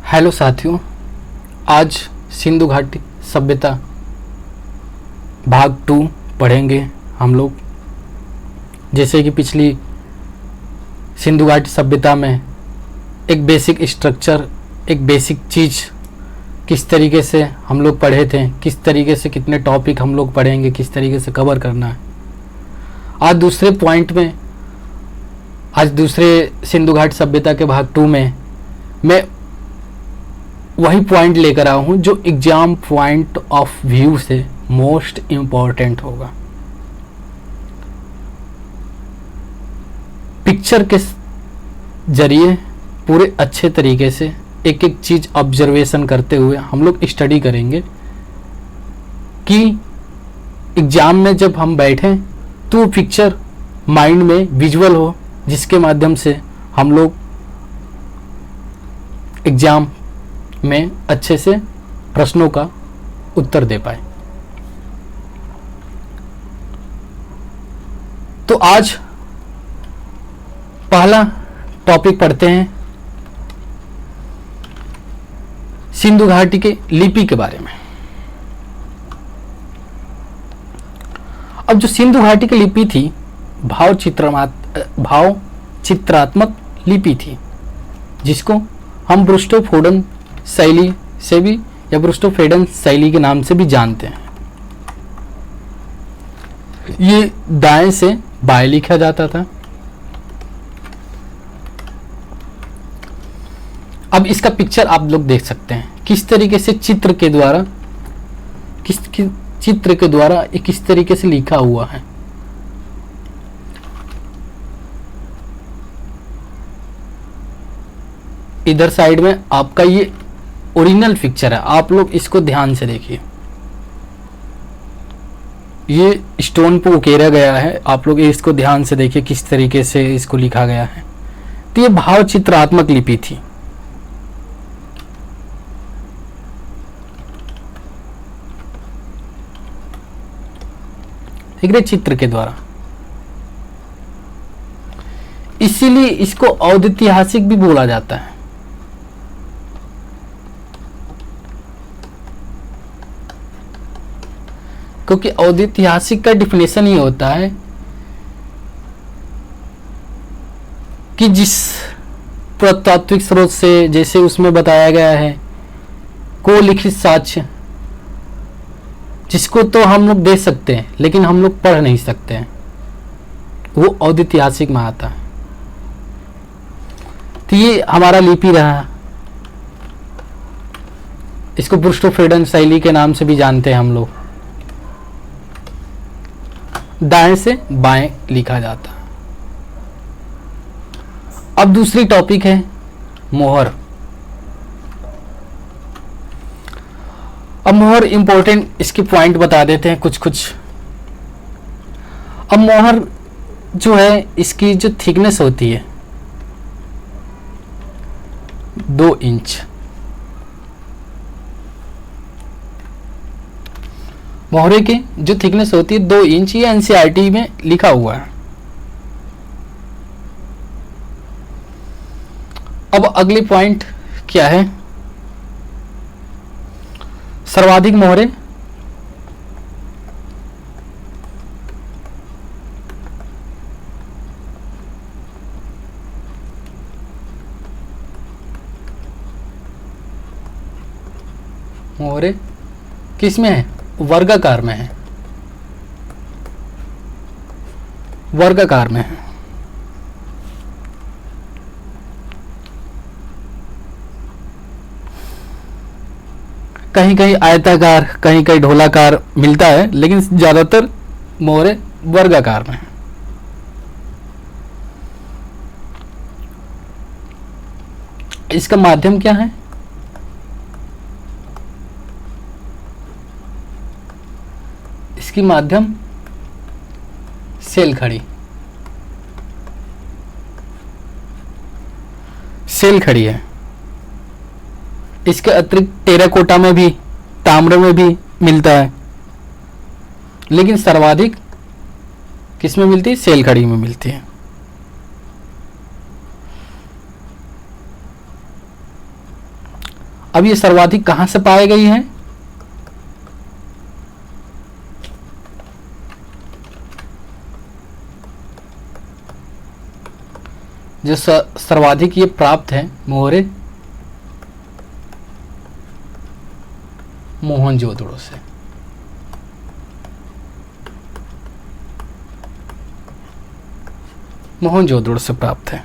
Hello साथियों, आज सिंधु घाटी सभ्यता भाग 2 पढ़ेंगे हम लोग। जैसे कि पिछली सिंधु घाटी सभ्यता में एक बेसिक स्ट्रक्चर, एक बेसिक चीज़ किस तरीके से हम लोग पढ़े थे, किस तरीके से कितने टॉपिक हम लोग पढ़ेंगे, किस तरीके से कवर करना है। आज दूसरे पॉइंट में, आज दूसरे सिंधु घाटी सभ्यता के भाग 2 में मैं वही पॉइंट लेकर आया हूँ जो एग्जाम पॉइंट ऑफ व्यू से मोस्ट इम्पॉर्टेंट होगा। पिक्चर के जरिए पूरे अच्छे तरीके से एक एक चीज़ ऑब्जर्वेशन करते हुए हम लोग स्टडी करेंगे कि एग्जाम में जब हम बैठें तो पिक्चर माइंड में विजुअल हो, जिसके माध्यम से हम लोग एग्जाम में अच्छे से प्रश्नों का उत्तर दे पाए। तो आज पहला टॉपिक पढ़ते हैं सिंधु घाटी के लिपि के बारे में। अब जो सिंधु घाटी की लिपि थी भाव चित्रात्मक लिपि थी, जिसको हम ब्रुस्टोफोडन शैली से भी या ब्रुस्टोफेडन शैली के नाम से भी जानते हैं। ये दाएं से बाएं लिखा जाता था। अब इसका पिक्चर आप लोग देख सकते हैं किस तरीके से चित्र के द्वारा ये किस तरीके से लिखा हुआ है। इधर साइड में आपका ये ओरिजिनल पिक्चर है, आप लोग इसको ध्यान से देखिए। ये स्टोन पे उकेरा गया है, आप लोग इसको ध्यान से देखिए किस तरीके से इसको लिखा गया है। तो ये भाव चित्रात्मक लिपि थी। ठीक है, चित्र के द्वारा, इसीलिए इसको औदितिहासिक भी बोला जाता है। क्योंकि औदितिहासिक का डिफिनेशन ही होता है कि जिस पुरातात्विक स्रोत से, जैसे उसमें बताया गया है, को लिखित साक्ष्य, जिसको तो हम लोग दे सकते हैं लेकिन हम लोग पढ़ नहीं सकते हैं, वो औदितिहासिक में आता है। तो ये हमारा लिपि रहा। इसको ब्रुस्टोफेडन शैली के नाम से भी जानते हैं हम लोग। दाएं से बाएं लिखा जाता है। अब दूसरी टॉपिक है मोहर। अब मोहर इंपॉर्टेंट, इसके पॉइंट बता देते हैं कुछ कुछ। अब मोहर जो है, इसकी जो थिकनेस होती है 2 इंच। मोहरे की जो थिकनेस होती है 2 इंच, ये एनसीईआरटी में लिखा हुआ है। अब अगले पॉइंट क्या है? सर्वाधिक मोहरे किस में है? वर्गाकार में है, वर्गाकार में है। कहीं कहीं आयताकार, कहीं कहीं ढोलाकार मिलता है, लेकिन ज्यादातर मोहरे वर्गाकार में है। इसका माध्यम क्या है? इसकी माध्यम सेल खड़ी, सेल खड़ी है। इसके अतिरिक्त टेराकोटा में भी, ताम्र में भी मिलता है, लेकिन सर्वाधिक किस में मिलती है? सेल खड़ी में मिलती है। अब ये सर्वाधिक कहां से पाई गई है? जो सर्वाधिक ये प्राप्त है मोहरे मोहनजोदड़ो से। मोहनजोदड़ो से प्राप्त है।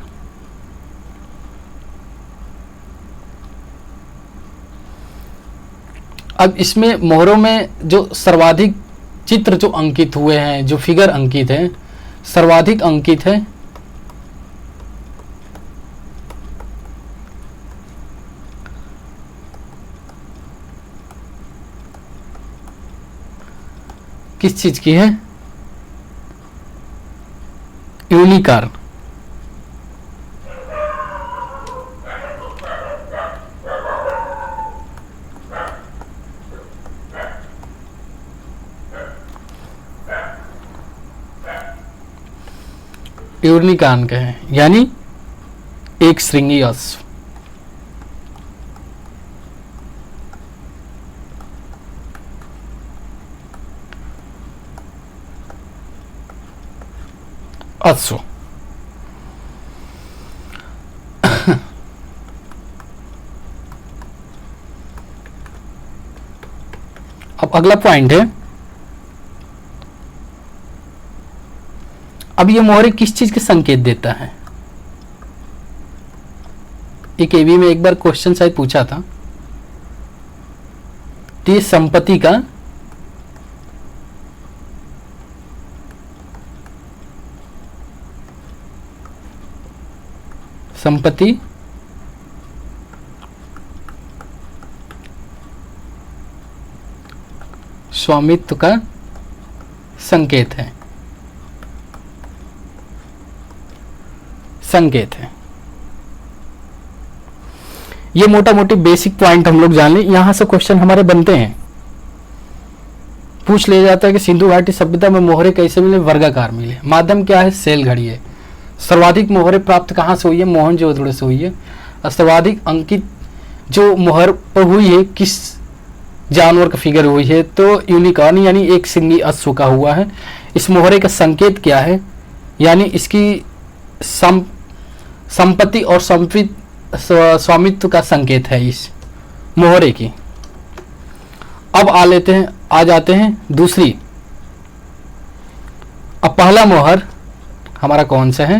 अब इसमें मोहरों में जो सर्वाधिक चित्र जो अंकित हुए हैं, जो फिगर अंकित है, सर्वाधिक अंकित है किस चीज की है? यूनिकॉर्न। यूनिकॉर्न के हैं, यानी एक श्रृंगी अश्व। अश्व। अब अगला पॉइंट है, अब ये मोहरे किस चीज के संकेत देता है? एक एवी में एक बार क्वेश्चन शायद पूछा था, तो ये संपत्ति का संपत्ति स्वामित्व का संकेत है, संकेत है। ये मोटा मोटी बेसिक पॉइंट हम लोग जान लें। यहां से क्वेश्चन हमारे बनते हैं, पूछ लिया जाता है कि सिंधु घाटी सभ्यता में मोहरे कैसे मिले? वर्गाकार मिले। माध्यम क्या है? सेल घड़ी है। सर्वाधिक मोहरे प्राप्त कहां से हुई है? मोहनजोदड़ो से हुई है। और सर्वाधिक अंकित जो मोहर पर हुई है किस जानवर का फिगर हुई है? तो यूनिकॉर्न यानी एक सिंगी अश्व का हुआ है। इस मोहरे का संकेत क्या है? यानी इसकी संपत्ति और स्वामित्व का संकेत है इस मोहरे की। अब आ जाते हैं दूसरी। अब पहला मोहर हमारा कौन सा है?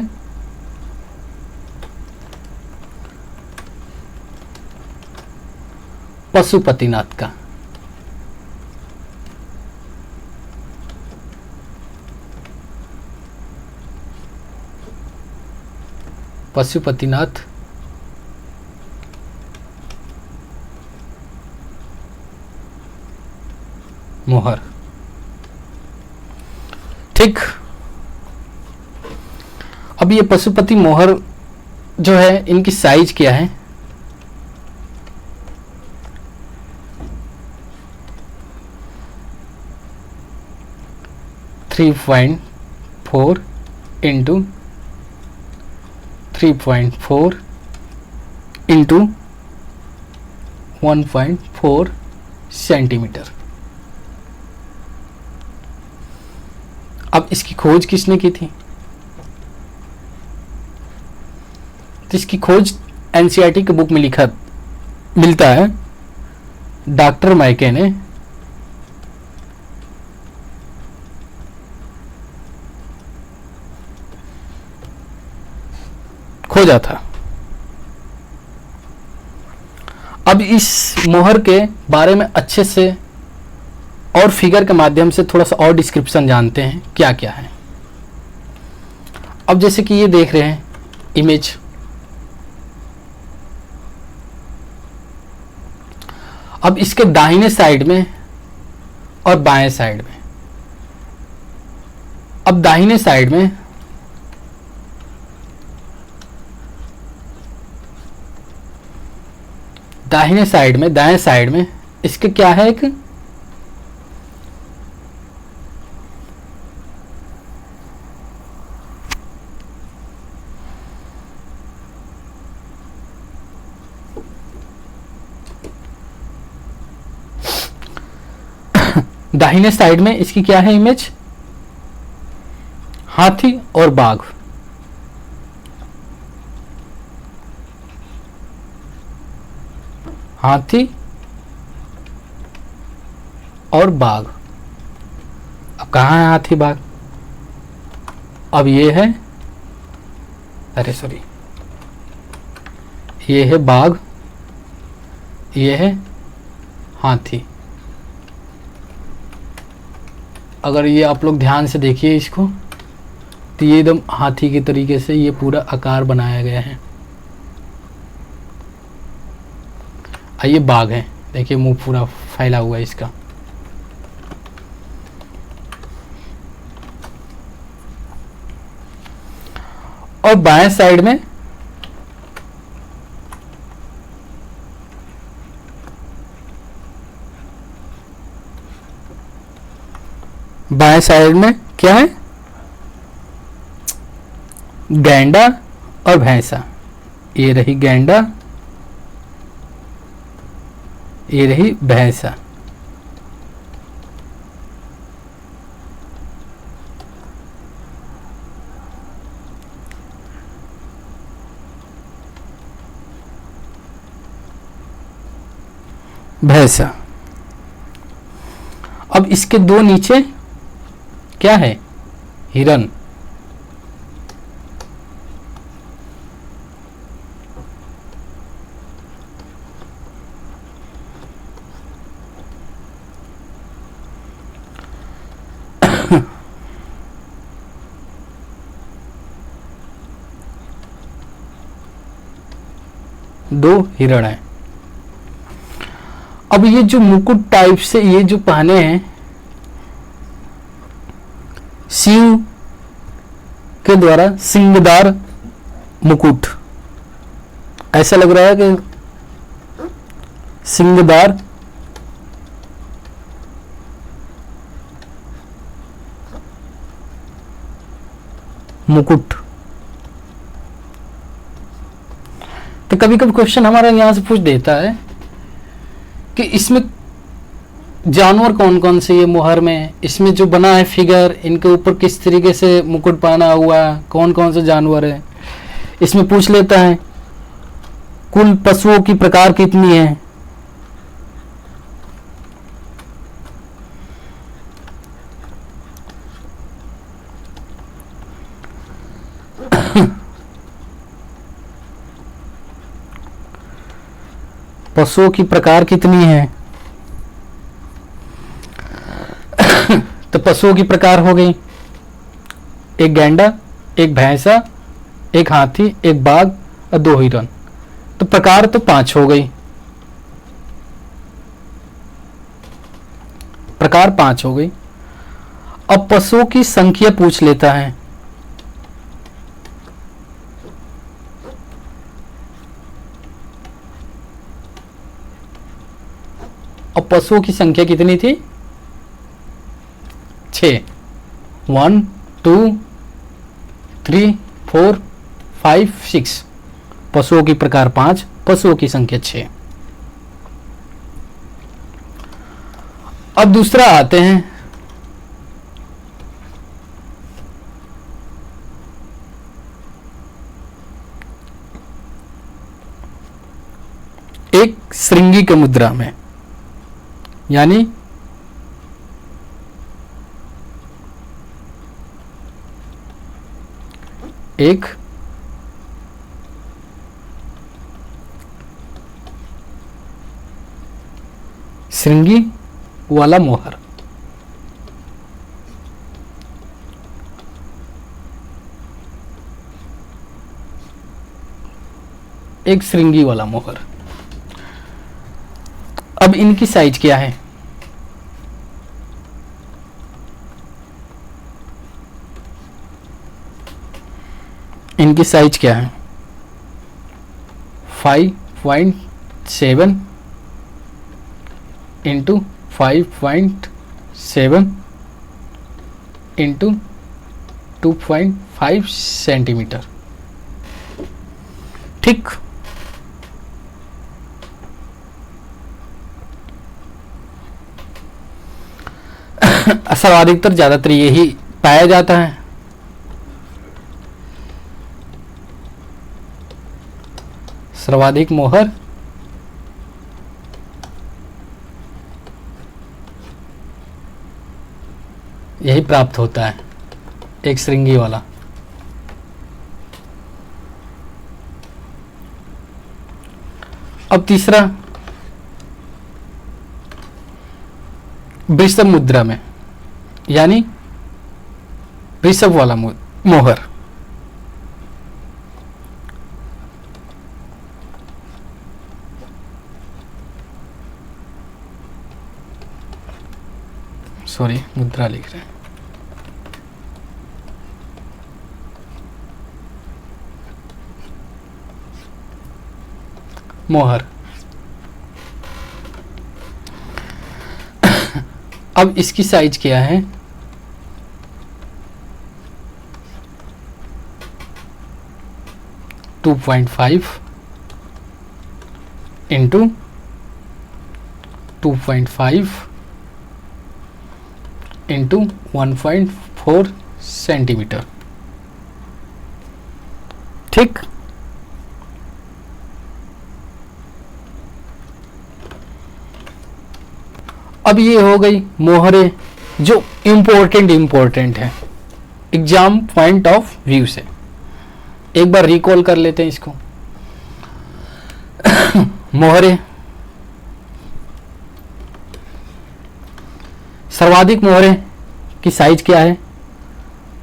पशुपतिनाथ का। पशुपतिनाथ मोहर। ठीक। अब ये पशुपति मोहर जो है, इनकी साइज क्या है? Three 3.4 into 3.4 into 1.4 centimetre. अब इसकी खोज किसने की थी? तो इसकी खोज एनसीईआरटी के बुक में मिलता है। डॉक्टर मैके ने खोजा था। अब इस मोहर के बारे में अच्छे से और फिगर के माध्यम से थोड़ा सा और डिस्क्रिप्शन जानते हैं क्या क्या है। अब जैसे कि ये देख रहे हैं इमेज, अब इसके दाहिने साइड में और बाएं साइड में, अब दाहिने साइड में दाएं साइड में इसके क्या है? एक दाहिने साइड में इसकी क्या है इमेज, हाथी और बाघ। हाथी और बाघ। अब कहाँ है हाथी बाघ, अब ये है, अरे सॉरी, ये है बाघ, ये है हाथी। अगर ये आप लोग ध्यान से देखिए इसको, तो ये एकदम हाथी के तरीके से ये पूरा आकार बनाया गया है। ये बाघ है, देखिए मुंह पूरा फैला हुआ है इसका। और बाएं साइड में क्या है, गैंडा और भैंसा। ये रही गैंडा, ये रही भैंसा। भैंसा। अब इसके दो नीचे क्या है, हिरन। दो हिरण है। अब ये जो मुकुट टाइप से ये जो पहने हैं, शिव के द्वारा सिंगदार मुकुट, ऐसा लग रहा है कि सिंगदार मुकुट। तो कभी कभी क्वेश्चन हमारा यहां से पूछ देता है कि इसमें जानवर कौन कौन से, ये मोहर में इसमें जो बना है फिगर, इनके ऊपर किस तरीके से मुकुट पहना हुआ है, कौन कौन से जानवर है। इसमें पूछ लेता है कुल पशुओं की प्रकार कितनी है। पशुओं की प्रकार कितनी है, तो पशुओं की प्रकार हो गई, एक गैंडा, एक भैंसा, एक हाथी, एक बाघ और दो हिरन। तो प्रकार तो 5 हो गई, प्रकार 5 हो गई। अब पशुओं की संख्या पूछ लेता है। अब पशुओं की संख्या कितनी थी, 6। 1 2 3 4 5 6। पशुओं की प्रकार 5, पशुओं की संख्या 6। अब दूसरा आते हैं, एक श्रृंगी की मुद्रा में, यानी एक श्रृंगी वाला मोहर। एक श्रृंगी वाला मोहर। अब इनकी साइज क्या है, इनकी साइज क्या है, 5.7 इंटू 5.7 इंटू 2.5 सेंटीमीटर। ठीक। सर्वाधिकतर ज़्यादातर यही पाया जाता है। सर्वाधिक मोहर यही प्राप्त होता है, एक श्रृंगी वाला। अब तीसरा, वृषभ मुद्रा में, यानी वृषभ वाला मोहर। सॉरी, मुद्रा लिख रहे हैं। मोहर। अब इसकी साइज क्या है? 2.5 इंटू 2.5 इंटू 1.4 सेंटीमीटर। ठीक। अब ये हो गई मोहरे जो इम्पोर्टेंट है एग्जाम पॉइंट ऑफ व्यू से। एक बार रिकॉल कर लेते हैं इसको। मोहरे, सर्वाधिक मोहरे की साइज क्या है?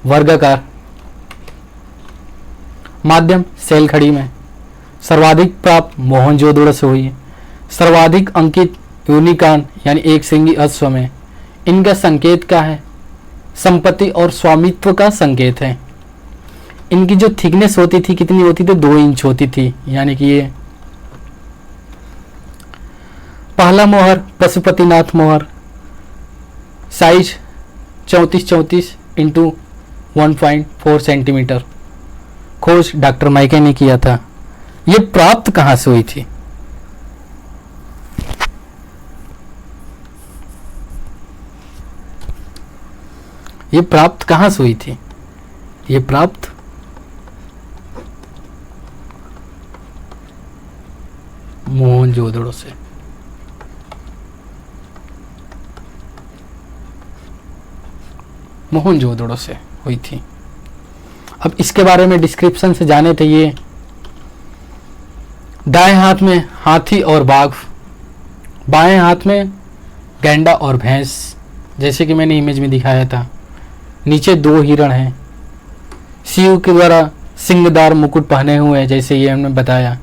वर्गाकार। माध्यम सेल खड़ी में। सर्वाधिक प्राप्त मोहनजोदड़ो से हुई है। सर्वाधिक अंकित यूनिकॉर्न यानी एक श्रृंगी अश्व में। इनका संकेत क्या है? संपत्ति और स्वामित्व का संकेत है। इनकी जो थिकनेस होती थी कितनी होती थी? 2 इंच होती थी, यानी कि ये पहला मोहर पशुपतिनाथ मोहर, साइज 34 इंटू 1.4 सेंटीमीटर। खोज डॉक्टर माइके ने किया था। ये प्राप्त कहां से हुई थी? ये प्राप्त कहां से हुई थी? ये प्राप्त मोहनजोदड़ो से। मोहनजोदड़ो से हुई थी। अब इसके बारे में डिस्क्रिप्शन से जाने थे। ये दाएं हाथ में हाथी और बाघ, बाएं हाथ में गैंडा और भैंस, जैसे कि मैंने इमेज में दिखाया था। नीचे 2 हिरण हैं। शिव के द्वारा सिंगदार मुकुट पहने हुए हैं, जैसे ये हमने बताया।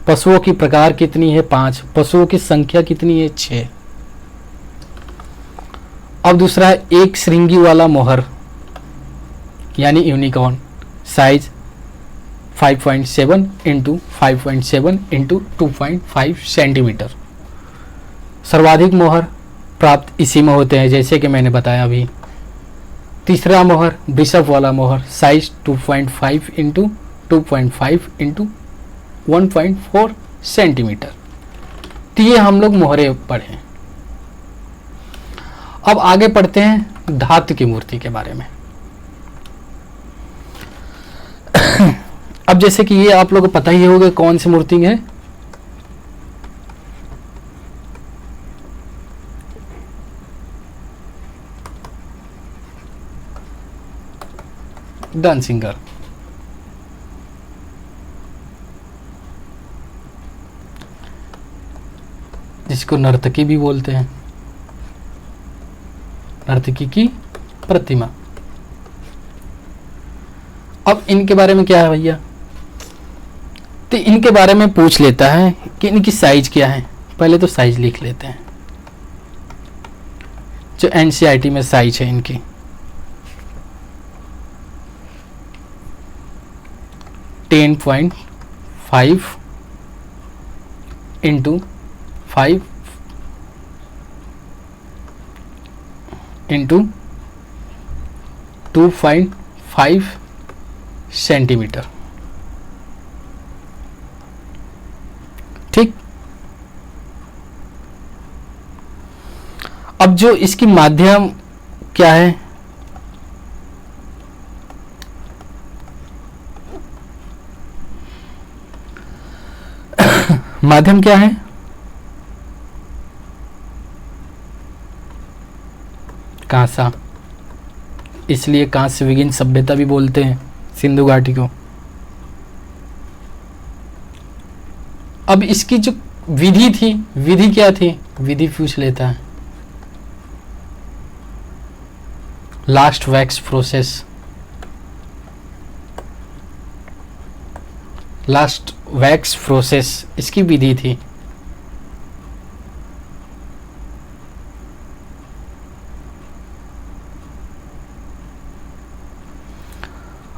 पशुओं की प्रकार कितनी है? 5। पशुओं की संख्या कितनी है? 6। अब दूसरा है एक श्रृंगी वाला मोहर यानी unicorn, size 5.7 into 5.7 into 2.5 centimetre. सर्वाधिक मोहर प्राप्त इसी में होते हैं, जैसे कि मैंने बताया अभी। तीसरा मोहर वृषभ वाला मोहर, साइज 2.5 इंटू 2.5 इंटू 1.4 सेंटीमीटर। तो ये हम लोग मोहरे पढ़े। अब आगे पढ़ते हैं धातु की मूर्ति के बारे में। अब जैसे कि ये आप लोगों को पता ही होगा कौन सी मूर्ति है। डांसिंगर। जिसको नर्तकी भी बोलते हैं, नर्तकी की प्रतिमा। अब इनके बारे में क्या है भैया? तो इनके बारे में पूछ लेता है कि इनकी साइज क्या है। पहले तो साइज लिख लेते हैं, जो एनसीईआरटी में साइज है इनकी। .5 इंटू 5 इंटू 2.5 सेंटीमीटर। ठीक। अब जो इसकी माध्यम क्या है? माध्यम क्या है? कांसा, इसलिए कांस्य युगीन सभ्यता भी बोलते हैं सिंधु घाटी को। अब इसकी जो विधि थी, विधि क्या थी? विधि पूछ लेता है। Last wax process, last wax process इसकी विधि थी।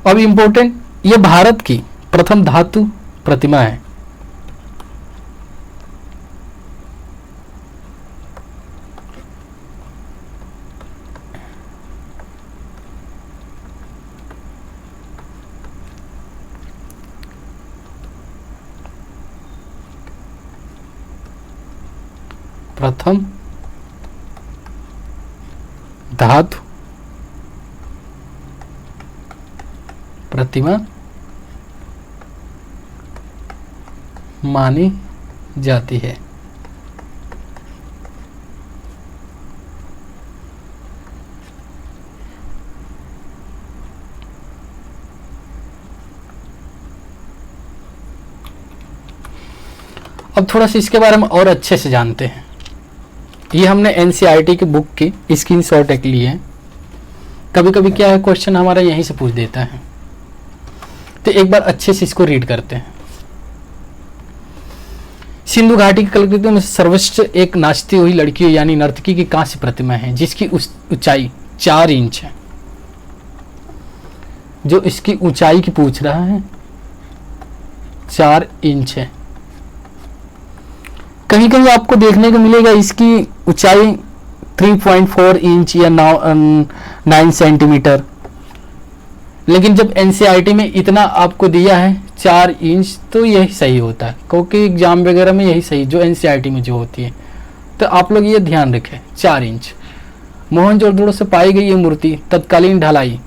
अब इंपॉर्टेंट, ये भारत की प्रथम धातु प्रतिमा है। प्रथम धातु प्रतिमा मानी जाती है। अब थोड़ा सा इसके बारे में और अच्छे से जानते हैं। ये हमने एनसीईआरटी की बुक की स्क्रीनशॉट एक ली है। कभी कभी क्या है, क्वेश्चन हमारा यहीं से पूछ देता है, तो एक बार अच्छे से इसको रीड करते हैं। सिंधु घाटी की कलाकृतियों में सर्वश्रेष्ठ एक नाचती हुई लड़की यानी नर्तकी की कांस्य प्रतिमा है जिसकी ऊंचाई 4 इंच है। जो इसकी ऊंचाई की पूछ रहा है 4 इंच है। कहीं कहीं आपको देखने को मिलेगा इसकी ऊंचाई 3.4 इंच या 9 सेंटीमीटर, लेकिन जब एनसीईआरटी में इतना आपको दिया है 4 इंच तो यही सही होता है, क्योंकि एग्जाम वगैरह में यही सही जो एनसीईआरटी में जो होती है। तो आप लोग ये ध्यान रखें 4 इंच। मोहनजोदड़ो से पाई गई ये मूर्ति तत्कालीन ढलाई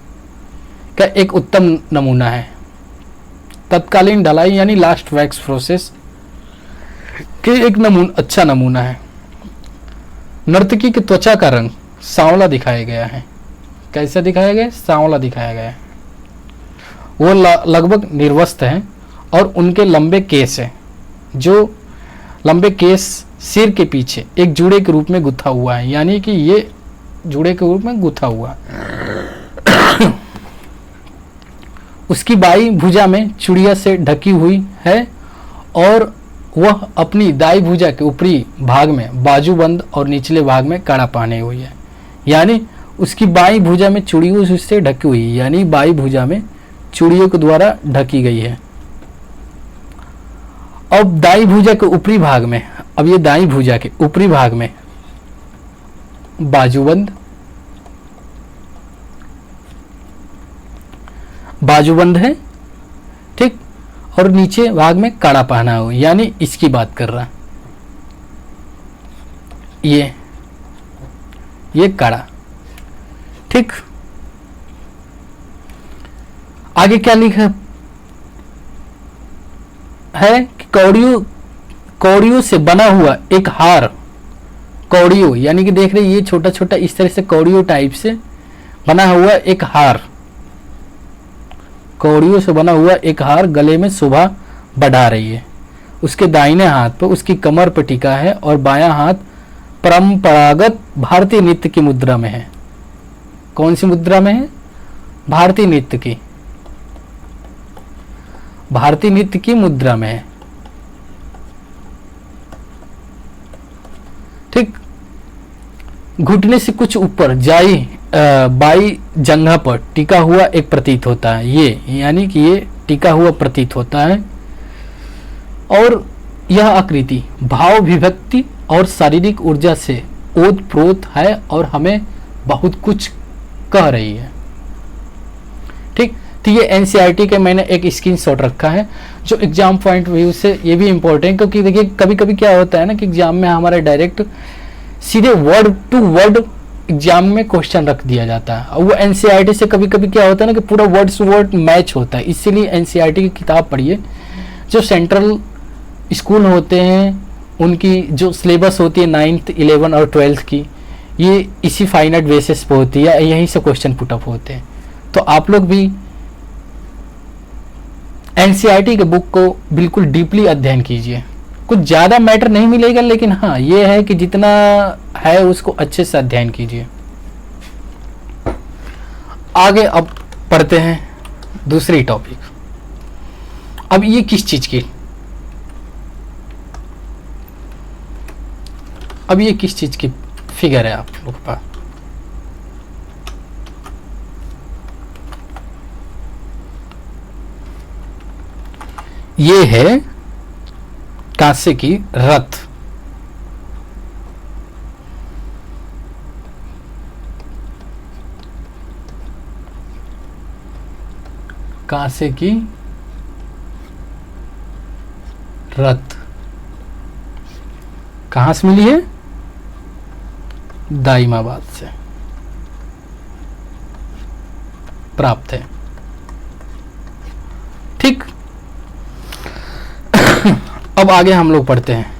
का एक उत्तम नमूना है। तत्कालीन ढलाई यानी लास्ट वैक्स प्रोसेस के एक अच्छा नमूना है। नर्तकी की त्वचा का रंग सांवला दिखाया गया है। कैसा दिखाया गया? सांवला दिखाया गया है। वो लगभग निर्वस्त्र हैं और उनके लंबे केस हैं, जो लंबे केस सिर के पीछे एक जूड़े के रूप में गुथा हुआ है, यानी कि ये जूड़े के रूप में गुथा हुआ है। उसकी बाई भुजा में चूड़िया से ढकी हुई है और वह अपनी दाई भुजा के ऊपरी भाग में बाजूबंद और निचले भाग में कड़ा पहने हुई है, यानी उसकी बाई भुजा में चूड़ियों से ढकी हुई है, यानी बाई भुजा में चूड़ियों के द्वारा ढकी गई है। अब दाई भुजा के ऊपरी भाग में, अब ये दाई भुजा के ऊपरी भाग में बाजूबंद है, ठीक, और नीचे भाग में कड़ा पहना हुआ, यानी इसकी बात कर रहा। ये कड़ा, ठीक। आगे क्या लिखा है कि कौड़ियों से बना हुआ एक हार, कौड़ियों यानी कि देख रहे ये छोटा छोटा इस तरह से कौड़ियों टाइप से बना हुआ एक हार, कौड़ियों से बना हुआ एक हार गले में शोभा बढ़ा रही है। उसके दाहिने हाथ पर उसकी कमर पर टिका है और बायां हाथ परंपरागत भारतीय नृत्य की मुद्रा में है। कौन सी मुद्रा में है? भारतीय नृत्य की, भारतीय नृत्य की मुद्रा में है, ठीक। घुटने से कुछ ऊपर बाई जंघा पर टिका हुआ एक प्रतीत होता है, ये यानी कि ये टिका हुआ प्रतीत होता है। और यह आकृति भाव विभक्ति और शारीरिक ऊर्जा से ओतप्रोत है और हमें बहुत कुछ कह रही है, ठीक। तो ये एनसीईआरटी के मैंने एक स्क्रीनशॉट रखा है जो एग्जाम पॉइंट व्यू से ये भी इंपॉर्टेंट, क्योंकि देखिए कभी कभी क्या होता है ना कि एग्जाम में हमारा डायरेक्ट सीधे वर्ड टू वर्ड एग्जाम में क्वेश्चन रख दिया जाता है, और वो एनसीईआरटी से कभी कभी क्या होता है ना कि पूरा वर्ड टू वर्ड मैच होता है। इसीलिए एनसीईआरटी की किताब पढ़िए। जो सेंट्रल स्कूल होते हैं उनकी जो सिलेबस होती है 9th 11 और 12th की, ये इसी फाइनाइट बेसिस पे होती है, यहीं से क्वेश्चन पुटअप होते हैं। तो आप लोग भी एनसीईआरटी के बुक को बिल्कुल डीपली अध्ययन कीजिए। कुछ ज़्यादा मैटर नहीं मिलेगा, लेकिन हाँ ये है कि जितना है उसको अच्छे से अध्ययन कीजिए। आगे अब पढ़ते हैं दूसरी टॉपिक। अब ये किस चीज़ की, अब ये किस चीज़ की फिगर है आप लोग के पास? ये है कांसे की रथ। कांसे की रथ कहां से मिली है? दाइमाबाद से प्राप्त है। ठीक, अब आगे हम लोग पढ़ते हैं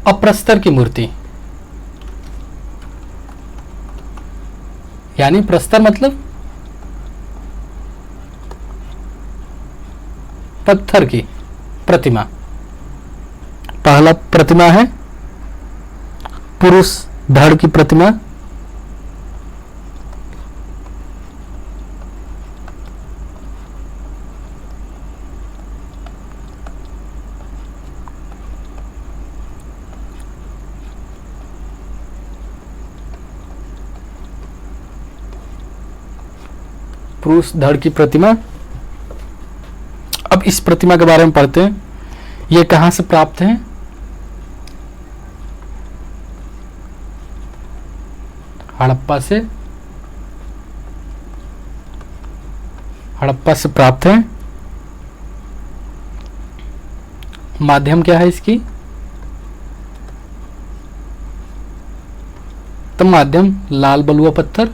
अप्रस्तर की मूर्ति। यानी प्रस्तर मतलब पत्थर की प्रतिमा। पहला प्रतिमा है पुरुष धड़ की प्रतिमा। पुरुष धड़ की प्रतिमा। अब इस प्रतिमा के बारे में पढ़ते हैं। ये कहां से प्राप्त है? हड़प्पा से, हड़प्पा से प्राप्त है। माध्यम क्या है इसकी? तो माध्यम लाल बलुआ पत्थर।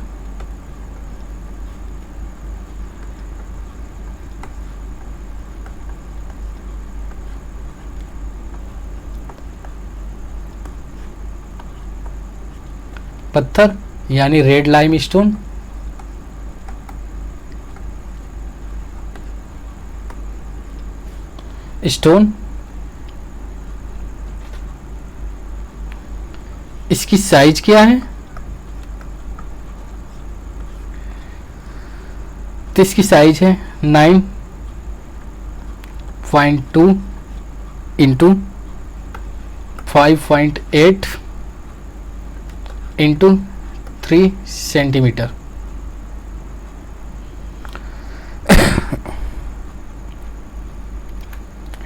पत्थर यानी रेड लाइम स्टोन। स्टोन इसकी साइज क्या है? तो इसकी साइज है 9.2 इंटू 5.8 इंटू 3 सेंटीमीटर।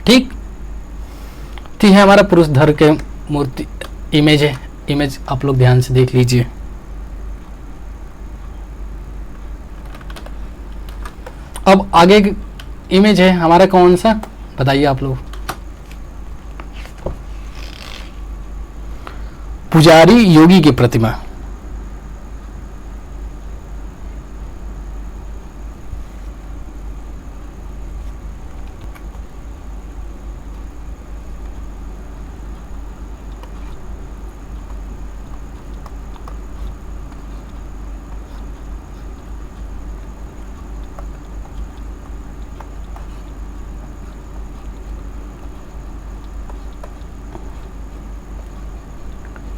ठीक, तो यह हमारा पुरुष धर के मूर्ति इमेज है। इमेज आप लोग ध्यान से देख लीजिए। अब आगे इमेज है हमारा कौन सा, बताइए आप लोग? पुजारी योगी की प्रतिमा।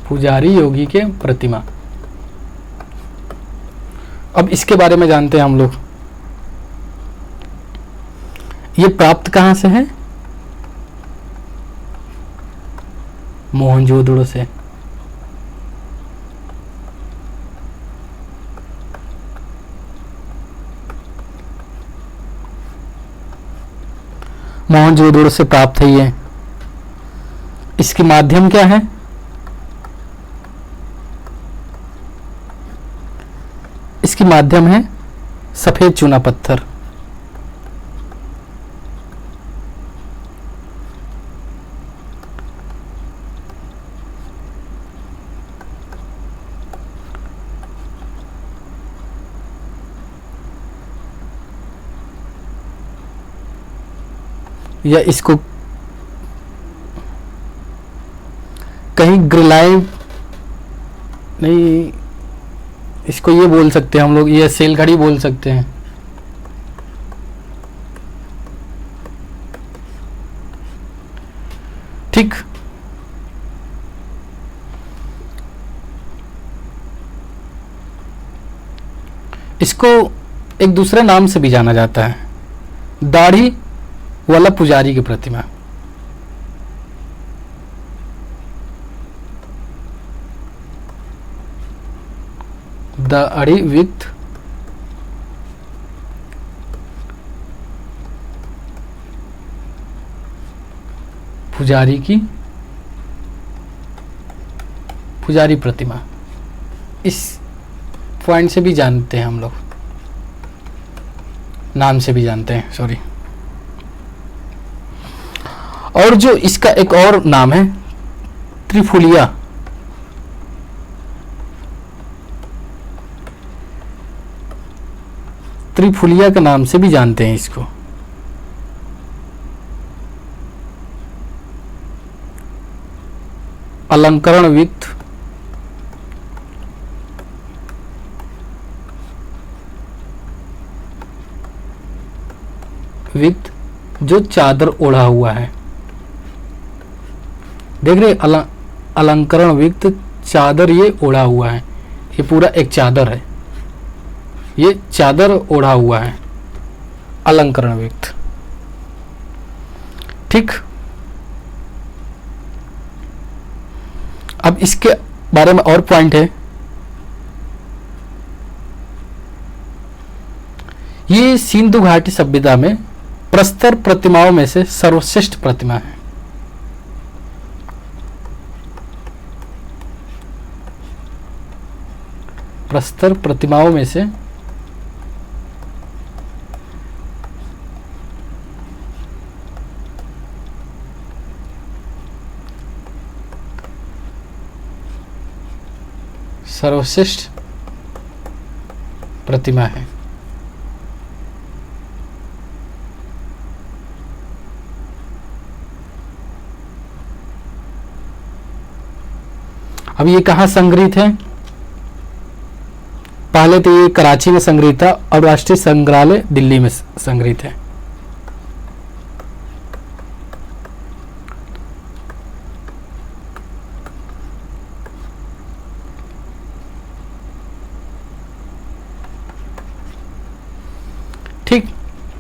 पुजारी योगी के प्रतिमा। अब इसके बारे में जानते हैं हम लोग। ये प्राप्त कहां से है? मोहनजोदड़ो से। मोहनजोदड़ो से प्राप्त है ये। इसकी माध्यम क्या है? इसकी माध्यम है सफेद चूना पत्थर। या इसको कहीं ग्रिलाए नहीं, इसको ये बोल सकते हैं हम लोग, ये सेल घड़ी बोल सकते हैं। ठीक, इसको एक दूसरे नाम से भी जाना जाता है, दाढ़ी वाला पुजारी की प्रतिमा। दाढ़ी विथ पुजारी की पुजारी प्रतिमा, इस पॉइंट से भी जानते हैं हम लोग, नाम से भी जानते हैं, सॉरी। और जो इसका एक और नाम है त्रिफुलिया, त्रिफुलिया के नाम से भी जानते हैं इसको। अलंकरण विथ जो चादर ओढ़ा हुआ है, देख रहे, अलंकरण विथ चादर ये ओढ़ा हुआ है, ये पूरा एक चादर है, ये चादर ओढ़ा हुआ है, अलंकरण विथ। ठीक, अब इसके बारे में और पॉइंट है, ये सिंधु घाटी सभ्यता में प्रस्तर प्रतिमाओं में से सर्वश्रेष्ठ प्रतिमा है। प्रस्तर प्रतिमाओं में से सर्वश्रेष्ठ प्रतिमा है। अब ये कहाँ संग्रहित है? पहले तो ये कराची में संग्रहित था और राष्ट्रीय संग्रहालय दिल्ली में संग्रहित है। ठीक,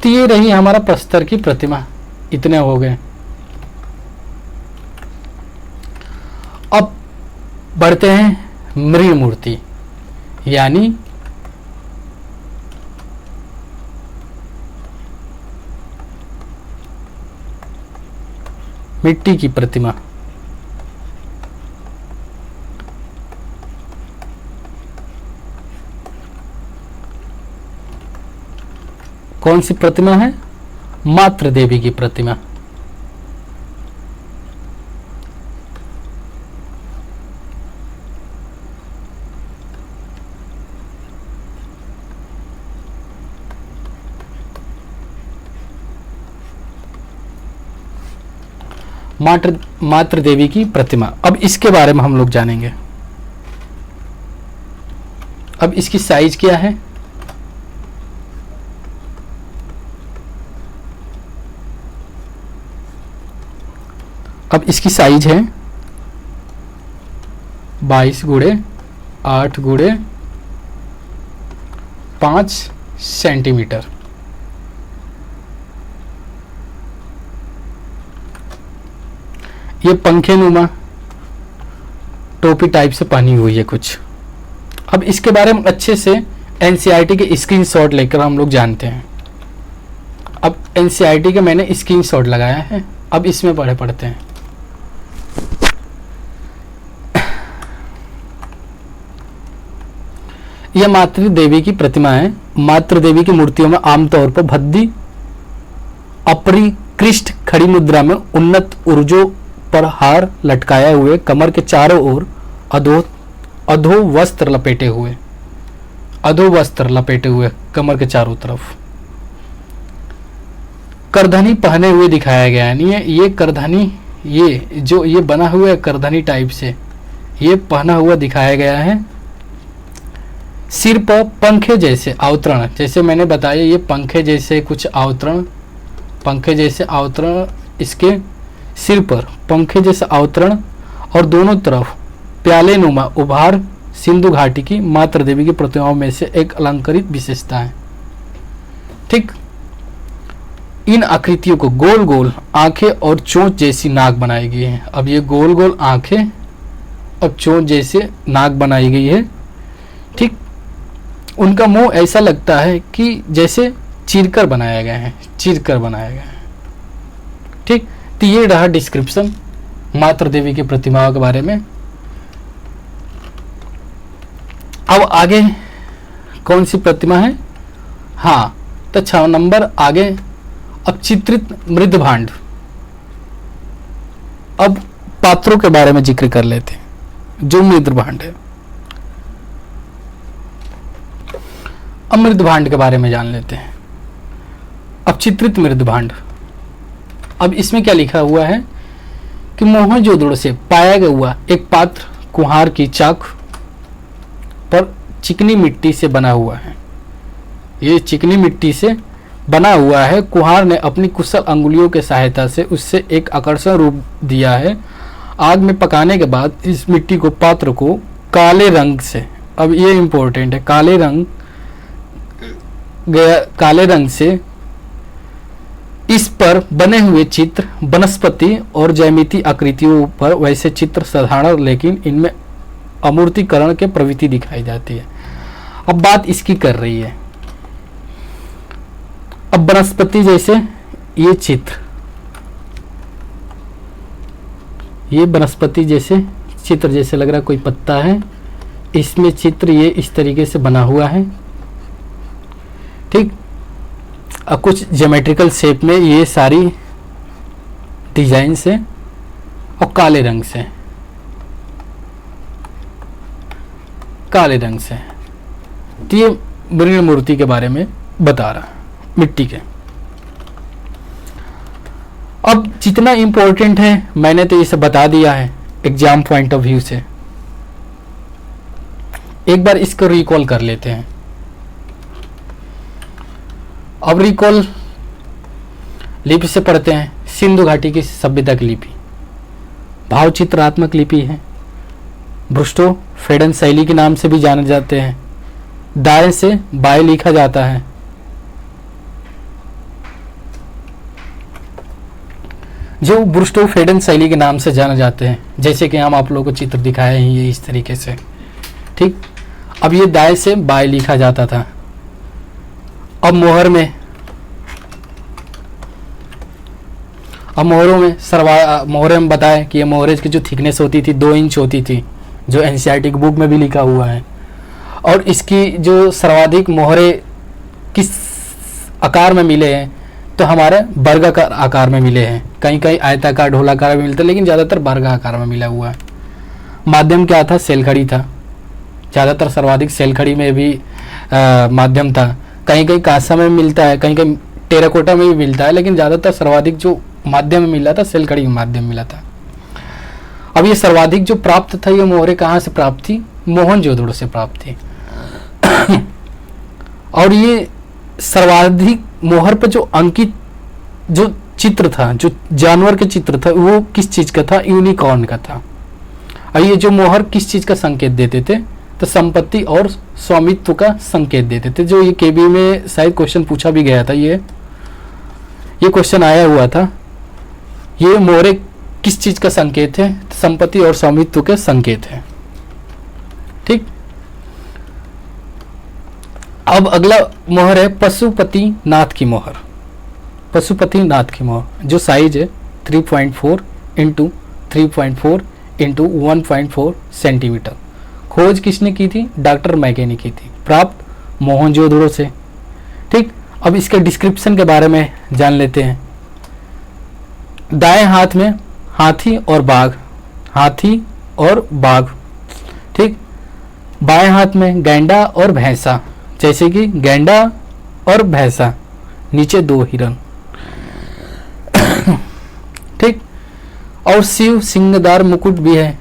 तो ये रही हमारा प्रस्तर की प्रतिमा, इतने हो गए। अब बढ़ते हैं मृण मूर्ति, यानी मिट्टी की प्रतिमा। कौन सी प्रतिमा है? मातृ देवी की प्रतिमा। मातृ देवी की प्रतिमा। अब इसके बारे में हम लोग जानेंगे। अब इसकी साइज क्या है? अब इसकी साइज है 22 गुणे 8 गुणे 5 सेंटीमीटर। ये पंखे नुमा टोपी टाइप से पहनी हुई है कुछ। अब इसके बारे में अच्छे से एनसीईआरटी के स्क्रीनशॉट लेकर हम लोग जानते हैं। अब एनसीईआरटी के मैंने स्क्रीनशॉट लगाया है, अब इसमें पढ़ते हैं। यह मातृ देवी की प्रतिमा है। मातृ देवी की मूर्तियों में आमतौर पर भद्दी अपरिकृष्ट खड़ी मुद्रा में उन्नत ऊर्जों पर हार लटकाए हुए, कमर के चारों ओर अधो वस्त्र लपेटे हुए कमर के चारों तरफ। करधनी पहने हुए दिखाया गया है। यानी ये करधनी, ये जो ये बना हुआ है करधनी टाइप से, ये पहना हुआ दिखाया गया है। सिर पर पंखे जैसे अवतरण, जैसे मैंने बताया ये पंखे जैसे कुछ अवतरण, पंखे जैसे अवतरण इसके सिर पर पंखे जैसे अवतरण, और दोनों तरफ प्याले नुमा उभार सिंधु घाटी की मातृ देवी की प्रतिमाओं में से एक अलंकृत विशेषता है। ठीक, इन आकृतियों को गोल गोल आंखें और चोंच जैसी नाक बनाई गई है। अब ये गोल गोल आंखें और चोंच जैसे नाक बनाई गई है। ठीक, उनका मुंह ऐसा लगता है कि जैसे चीरकर बनाया गया है, चीरकर बनाया गया है। ठीक, तो ये रहा डिस्क्रिप्शन मातृ देवी की प्रतिमाओं के बारे में। अब आगे कौन सी प्रतिमा है? हाँ, तो 6 नंबर आगे अब चित्रित मृद भांड। अब पात्रों के बारे में जिक्र कर लेते हैं जो मृद भांड है। अब मृद भांड के बारे में जान लेते हैं। अब चित्रित मृद भांड, अब इसमें क्या लिखा हुआ है कि मोहनजोदड़ो से पाया गया हुआ एक पात्र कुम्हार की चाक पर चिकनी मिट्टी से बना हुआ है। ये चिकनी मिट्टी से बना हुआ है। कुम्हार ने अपनी कुशल अंगुलियों के सहायता से उससे एक आकर्षक रूप दिया है। आग में पकाने के बाद इस मिट्टी को पात्र को काले रंग से, अब ये इंपॉर्टेंट है, काले रंग से इस पर बने हुए चित्र वनस्पति और ज्यामिति आकृतियों पर वैसे चित्र साधारण, लेकिन इनमें अमूर्तीकरण के प्रवृत्ति दिखाई जाती है। अब बात इसकी कर रही है। अब वनस्पति जैसे ये चित्र, ये वनस्पति जैसे चित्र जैसे लग रहा कोई पत्ता है, इसमें चित्र ये इस तरीके से बना हुआ है। ठीक, अब कुछ ज्योमेट्रिकल शेप में ये सारी डिजाइन से और काले रंग से, काले रंग से। तो ये मृण मूर्ति के बारे में बता रहा, मिट्टी के। अब जितना इंपॉर्टेंट है मैंने तो इसे बता दिया है एग्जाम पॉइंट ऑफ व्यू से। एक बार इसको रिकॉल कर लेते हैं। अब रिकॉल लिपि से पढ़ते हैं। सिंधु घाटी की सभ्यता की लिपि भावचित्रात्मक लिपि है। ब्रुस्टो फेडन शैली के नाम से भी जाने जाते हैं। दाएं से बाएं लिखा जाता है। जो ब्रुस्टो फेडन शैली के नाम से जाने जाते हैं, जैसे कि हम आप लोगों को चित्र दिखाए हैं ये इस तरीके से। ठीक, अब ये दाएं से बाएं लिखा जाता था। अब मोहर में, अब मोहरों में मोहरे में बताएं कि ये मोहरेज की जो थिकनेस होती थी 2 इंच होती थी, जो एनसीईआरटी की बुक में भी लिखा हुआ है। और इसकी जो सर्वाधिक मोहरे किस आकार में मिले हैं, तो हमारे वर्गाकार आकार में मिले हैं। कहीं कहीं आयताकार ढोलाकार में मिलते, लेकिन ज़्यादातर वर्गाकार में मिला हुआ है। माध्यम क्या था? सेलखड़ी था। ज़्यादातर सर्वाधिक सेलखड़ी में भी माध्यम था। कहीं कहीं कांसा में मिलता है, कहीं कहीं टेराकोटा में भी मिलता है, लेकिन ज़्यादातर सर्वाधिक जो माध्यम में मिला था सेलखड़ी में माध्यम मिला था। अब ये सर्वाधिक जो प्राप्त था, ये मोहरे कहाँ से प्राप्त थी? मोहनजोदड़ो से प्राप्त थी। और ये सर्वाधिक मोहर पर जो अंकित जो चित्र था, जो जानवर के चित्र था, वो किस चीज का था? यूनिकॉर्न का था। और ये जो मोहर किस चीज का संकेत देते थे? तो संपत्ति और स्वामित्व का संकेत देते थे। जो ये केबी में शायद क्वेश्चन पूछा भी गया था, ये क्वेश्चन आया हुआ था। ये मोहरे किस चीज का संकेत है? तो संपत्ति और स्वामित्व के संकेत है। ठीक, अब अगला मोहर है पशुपति नाथ की मोहर। पशुपति नाथ की मोहर जो साइज है 3.4 इंटू 3.4 इंटू 1.4 सेंटीमीटर। खोज किसने की थी? डॉक्टर मैके ने की थी। प्राप्त मोहनजोदड़ो से। ठीक, अब इसके डिस्क्रिप्शन के बारे में जान लेते हैं। दाएं हाथ में हाथी और बाघ, हाथी और बाघ। ठीक, बाएं हाथ में गैंडा और भैंसा, जैसे कि गैंडा और भैंसा। नीचे 2 हिरन। और शिव सिंहदार मुकुट भी है,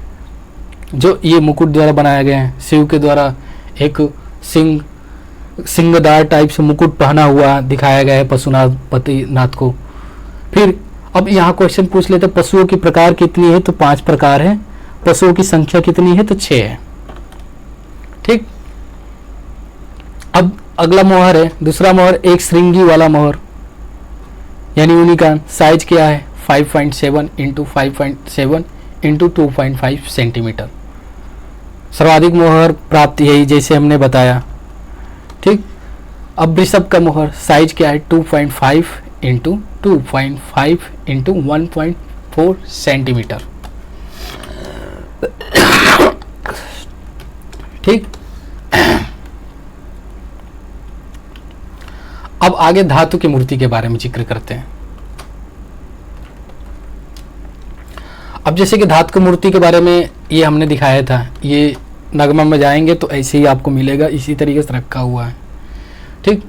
जो ये मुकुट द्वारा बनाया गया है। शिव के द्वारा एक सिंहदार टाइप से मुकुट पहना हुआ दिखाया गया है पशुनाथ पतिनाथ को। फिर अब यहाँ क्वेश्चन पूछ लेते, पशुओं की प्रकार कितनी है? तो 5 प्रकार है। पशुओं की संख्या कितनी है? तो 6 है। ठीक, अब अगला मोहर है, दूसरा मोहर एक श्रृंगी वाला मोहर यानी यूनिकॉर्न। साइज क्या है? 5.7 इंटू 5.7 इंटू 2.5 सेंटीमीटर। सर्वाधिक मोहर प्राप्त यही जैसे हमने बताया। ठीक, अब वृषभ का मोहर साइज क्या है? 2.5 इंटू 2.5 इंटू 1.4 सेंटीमीटर। ठीक, अब आगे धातु की मूर्ति के बारे में जिक्र करते हैं। अब जैसे कि धातु की मूर्ति के बारे में ये हमने दिखाया था, ये नगमा में जाएंगे तो ऐसे ही आपको मिलेगा, इसी तरीके से रखा हुआ है। ठीक,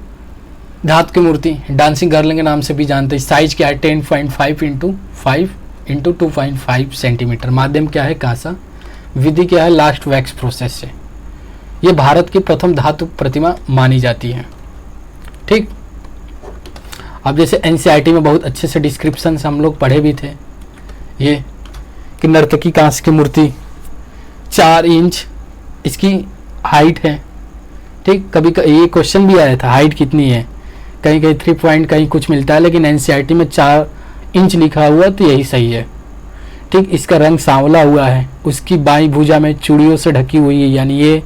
धातु की मूर्ति डांसिंग गर्ल के नाम से भी जानते हैं। साइज क्या है? 10.5 इंटू 5 इंटू 2.5 सेंटीमीटर। माध्यम क्या है? कांसा। विधि क्या है? लास्ट वैक्स प्रोसेस से। ये भारत की प्रथम धातु प्रतिमा मानी जाती है। ठीक, अब जैसे एनसीईआरटी में बहुत अच्छे से डिस्क्रिप्शन से हम लोग पढ़े भी थे ये कि नर्तकी कांस्य की मूर्ति 4 इंच इसकी हाइट है। ठीक, कभी ये क्वेश्चन भी आया था हाइट कितनी है, कहीं कहीं 3 पॉइंट कहीं कुछ मिलता है, लेकिन एनसीईआरटी में 4 इंच लिखा हुआ तो यही सही है। ठीक, इसका रंग सांवला हुआ है, उसकी बाईं भुजा में चूड़ियों से ढकी हुई है यानी ये।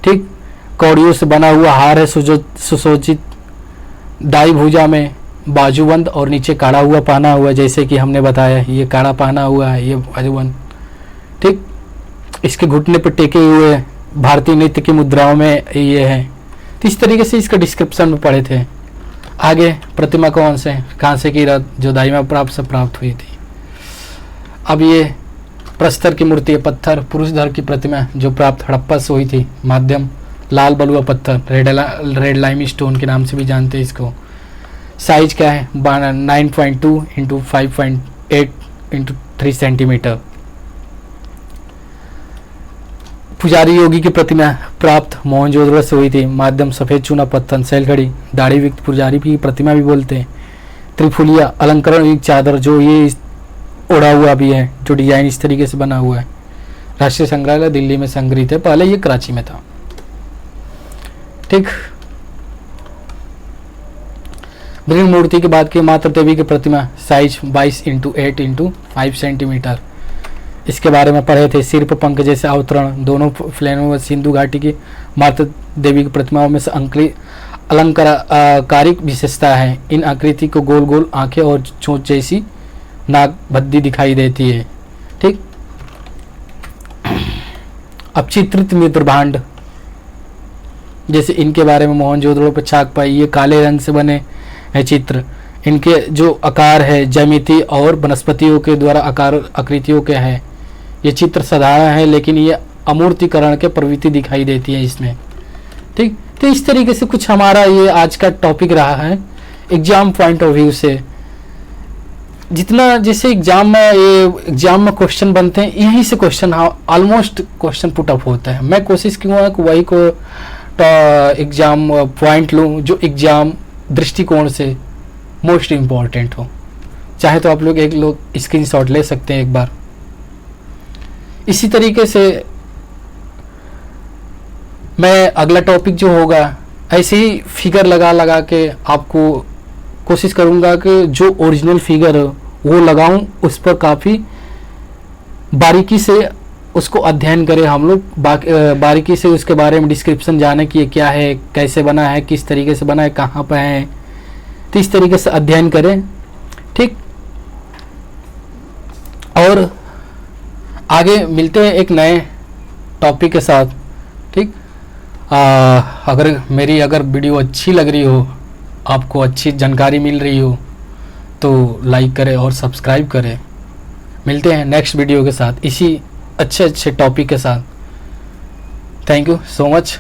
ठीक, कौड़ियों से बना हुआ हार है सुसज्जित, दाई भुजा में बाजूबंद और नीचे काड़ा हुआ पहना हुआ, जैसे कि हमने बताया ये काड़ा पहना हुआ है, ये बाजूबंद। ठीक, इसके घुटने पर टेके हुए भारतीय नृत्य की मुद्राओं में ये है। तो इस तरीके से इसका डिस्क्रिप्शन में पढ़े थे। आगे प्रतिमा कौन से? कांसे की रथ जो दाइमा प्राप्त से प्राप्त हुई थी। अब ये प्रस्तर की मूर्ति है, पत्थर पुरुष धर की प्रतिमा जो प्राप्त हड़प्पा से हुई थी। माध्यम लाल बलुआ पत्थर, रेड लाइम स्टोन के नाम से भी जानते हैं इसको। साइज क्या है? 9.2 इंटू 5.8 इंटू 3 सेंटीमीटर। पुजारी योगी की प्रतिमा प्राप्त मोहनजोदड़ो से हुई थी। माध्यम सफेद चूना पत्थर, सैलखड़ी, दाढ़ी युक्त पुजारी की प्रतिमा भी बोलते हैं। त्रिफुलिया अलंकरण युक्त चादर जो ये ओढ़ा हुआ भी है, जो डिजाइन इस तरीके से बना हुआ है। राष्ट्रीय संग्रहालय दिल्ली में संग्रहित है, पहले ये कराची में था। ठीक, भृंग मूर्ति के बाद की माता देवी की प्रतिमा साइज 22 इंटू 8 इंटू 5 सेंटीमीटर। इसके बारे में पढ़े थे। सिर पर पंख जैसे अवतरण, दोनों फ्लैनों में सिंधु घाटी की माता देवी की प्रतिमाओं में से अलंकारिक विशेषता है। इन आकृति को गोल गोल आंखें और चोंच जैसी नाक भद्दी दिखाई देती है। ठीक, अब चित्रित मृदभांड जैसे इनके बारे में मोहनजोदड़ो पर छाप पाई। ये काले रंग से बने हैं चित्र। इनके जो आकार है ज्यामिति और वनस्पतियों के द्वारा आकार आकृतियों के हैं। ये चित्र साधारण है लेकिन ये अमूर्तीकरण के प्रवृत्ति दिखाई देती है इसमें। ठीक, तो इस तरीके से कुछ हमारा ये आज का टॉपिक रहा है एग्जाम पॉइंट ऑफ व्यू से। जितना जैसे एग्जाम में क्वेश्चन बनते हैं, यहीं से question almost question put up होता है। मैं कोशिश करूँगा कि वही को एग्जाम पॉइंट लूँ जो एग्जाम दृष्टिकोण से मोस्ट इम्पॉर्टेंट हो। चाहे तो आप लोग स्क्रीनशॉट ले सकते हैं एक बार। इसी तरीके से मैं अगला टॉपिक जो होगा ऐसे ही फिगर लगा के आपको कोशिश करूंगा कि जो ओरिजिनल फिगर वो लगाऊं, उस पर काफ़ी बारीकी से उसको अध्ययन करें हम लोग। बारीकी से उसके बारे में डिस्क्रिप्शन जाने कि ये क्या है, कैसे बना है, किस तरीके से बना है, कहाँ पर है, तो इस तरीके से अध्ययन करें। ठीक, और आगे मिलते हैं एक नए टॉपिक के साथ। ठीक, अगर मेरी वीडियो अच्छी लग रही हो, आपको अच्छी जानकारी मिल रही हो तो लाइक करें और सब्सक्राइब करें। मिलते हैं नेक्स्ट वीडियो के साथ इसी अच्छे टॉपिक के साथ। Thank you so much.